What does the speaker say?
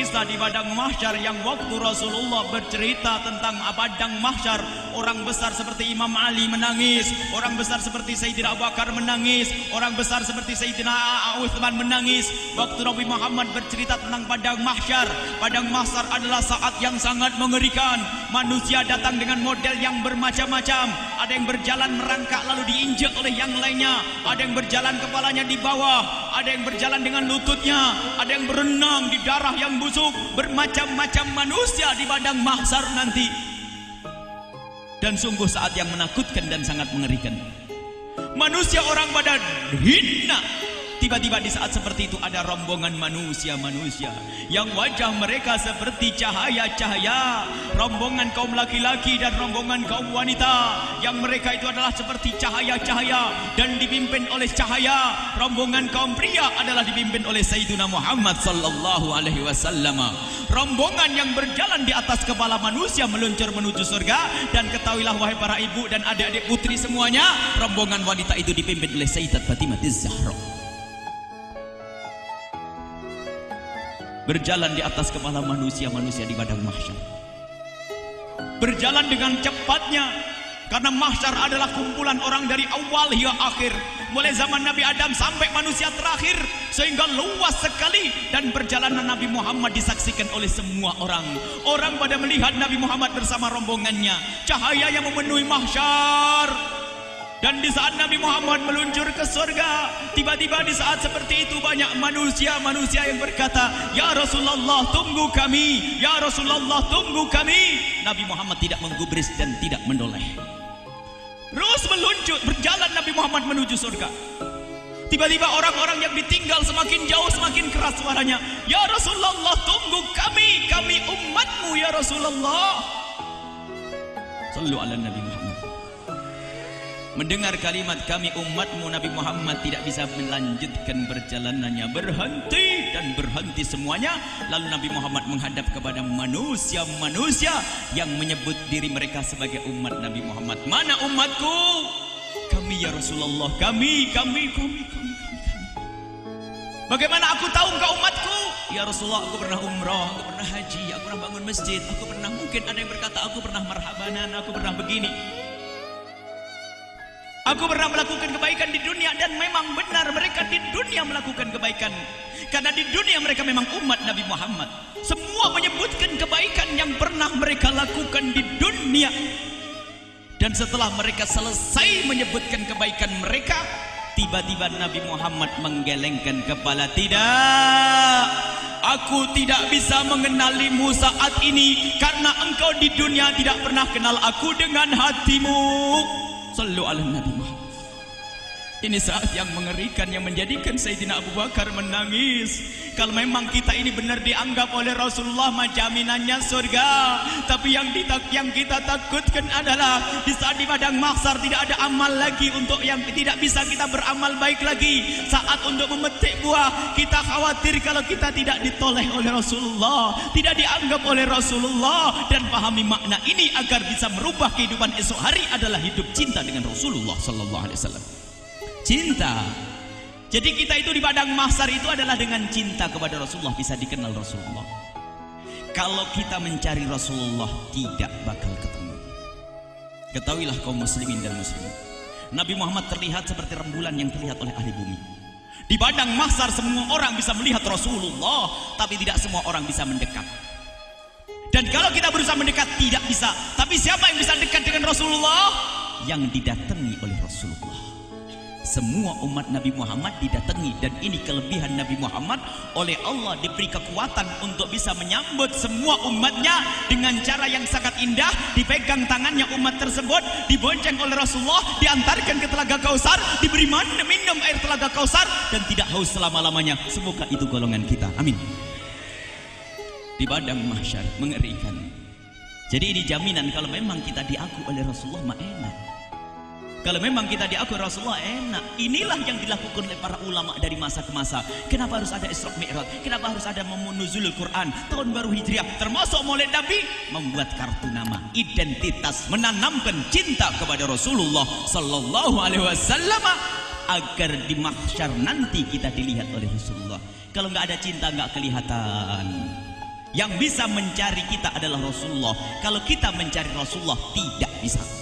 kisah di padang mahsyar yang waktu Rasulullah bercerita tentang padang mahsyar, orang besar seperti Imam Ali menangis, orang besar seperti Sayyidina Abu Bakar menangis, orang besar seperti Sayyidina Utsman menangis. Waktu Nabi Muhammad bercerita tentang padang mahsyar adalah saat yang sangat mengerikan. Manusia datang dengan model yang bermacam-macam. Ada yang berjalan merangkak lalu diinjak oleh yang lainnya, ada yang berjalan kepalanya di bawah, ada yang berjalan dengan lututnya, ada yang berenang di darah yang busuk. Bermacam-macam manusia di padang mahsyar nanti. Dan sungguh saat yang menakutkan dan sangat mengerikan. Manusia orang pada hina. Tiba-tiba di saat seperti itu ada rombongan manusia-manusia yang wajah mereka seperti cahaya-cahaya, rombongan kaum laki-laki dan rombongan kaum wanita yang mereka itu adalah seperti cahaya-cahaya dan dipimpin oleh cahaya. Rombongan kaum pria adalah dipimpin oleh Sayyidina Muhammad sallallahu alaihi wasallam. Rombongan yang berjalan di atas kepala manusia meluncur menuju surga. Dan ketahuilah wahai para ibu dan adik-adik putri semuanya, rombongan wanita itu dipimpin oleh Sayyidat Fatimah Az-Zahra. Berjalan di atas kepala manusia-manusia di padang mahsyar. Berjalan dengan cepatnya, karena mahsyar adalah kumpulan orang dari awal hingga akhir, mulai zaman Nabi Adam sampai manusia terakhir, sehingga luas sekali. Dan perjalanan Nabi Muhammad disaksikan oleh semua orang. Orang pada melihat Nabi Muhammad bersama rombongannya, cahaya yang memenuhi mahsyar. Dan di saat Nabi Muhammad meluncur ke surga, tiba-tiba di saat seperti itu banyak manusia-manusia yang berkata, "Ya Rasulullah, tunggu kami. Ya Rasulullah, tunggu kami." Nabi Muhammad tidak menggubris dan tidak menoleh. Terus meluncur, berjalan Nabi Muhammad menuju surga. Tiba-tiba orang-orang yang ditinggal semakin jauh, semakin keras suaranya, "Ya Rasulullah, tunggu kami. Kami umatmu ya Rasulullah." Sallu ala Nabi Muhammad. Mendengar kalimat kami umatmu, Nabi Muhammad tidak bisa melanjutkan perjalanannya, berhenti dan berhenti semuanya. Lalu Nabi Muhammad menghadap kepada manusia-manusia yang menyebut diri mereka sebagai umat Nabi Muhammad. "Mana umatku?" "Kami ya Rasulullah, kami. "Bagaimana aku tahu engkau umatku?" "Ya Rasulullah, aku pernah umrah, aku pernah haji, aku pernah bangun masjid, aku pernah," mungkin ada yang berkata, "aku pernah marhabanan, aku pernah begini. Aku pernah melakukan kebaikan di dunia." Dan memang benar mereka di dunia melakukan kebaikan, karena di dunia mereka memang umat Nabi Muhammad. Semua menyebutkan kebaikan yang pernah mereka lakukan di dunia. Dan setelah mereka selesai menyebutkan kebaikan mereka, tiba-tiba Nabi Muhammad menggelengkan kepala. "Tidak, aku tidak bisa mengenalimu saat ini, karena engkau di dunia tidak pernah kenal aku dengan hatimu." Sallu ala Nabi Muhammad. Ini saat yang mengerikan yang menjadikan Sayyidina Abu Bakar menangis. Kalau memang kita ini benar dianggap oleh Rasulullah jaminannya surga, tapi yang kita takutkan adalah di saat di padang mahsyar tidak ada amal lagi, untuk yang tidak bisa kita beramal baik lagi. Saat untuk memetik buah, kita khawatir kalau kita tidak ditoleh oleh Rasulullah, tidak dianggap oleh Rasulullah. Dan pahami makna ini agar bisa merubah kehidupan esok hari adalah hidup cinta dengan Rasulullah sallallahu alaihi wasallam. Cinta. Jadi kita itu di padang mahsyar itu adalah dengan cinta kepada Rasulullah bisa dikenal Rasulullah. Kalau kita mencari Rasulullah tidak bakal ketemu. Ketahuilah kaum muslimin dan muslimat, Nabi Muhammad terlihat seperti rembulan yang terlihat oleh ahli bumi. Di padang mahsyar semua orang bisa melihat Rasulullah, tapi tidak semua orang bisa mendekat. Dan kalau kita berusaha mendekat tidak bisa. Tapi siapa yang bisa dekat dengan Rasulullah? Yang didatangi oleh Rasulullah. Semua umat Nabi Muhammad didatangi, dan ini kelebihan Nabi Muhammad. Oleh Allah diberi kekuatan untuk bisa menyambut semua umatnya dengan cara yang sangat indah. Dipegang tangannya umat tersebut, dibonceng oleh Rasulullah, diantarkan ke Telaga Kausar, diberi minum air Telaga Kausar, dan tidak haus selama-lamanya. Semoga itu golongan kita, amin. Di padang mahsyar mengerikan. Jadi ini jaminan kalau memang kita diaku oleh Rasulullah mah enak. Kalau memang kita diakui Rasulullah enak. Inilah yang dilakukan oleh para ulama dari masa ke masa. Kenapa harus ada Isra Mi'raj? Kenapa harus ada nuzulul Quran, tahun baru Hijriah, termasuk Maulid Nabi? Membuat kartu nama, identitas, menanamkan cinta kepada Rasulullah sallallahu alaihi wasallam, agar di mahsyar nanti kita dilihat oleh Rasulullah. Kalau nggak ada cinta nggak kelihatan. Yang bisa mencari kita adalah Rasulullah. Kalau kita mencari Rasulullah tidak bisa.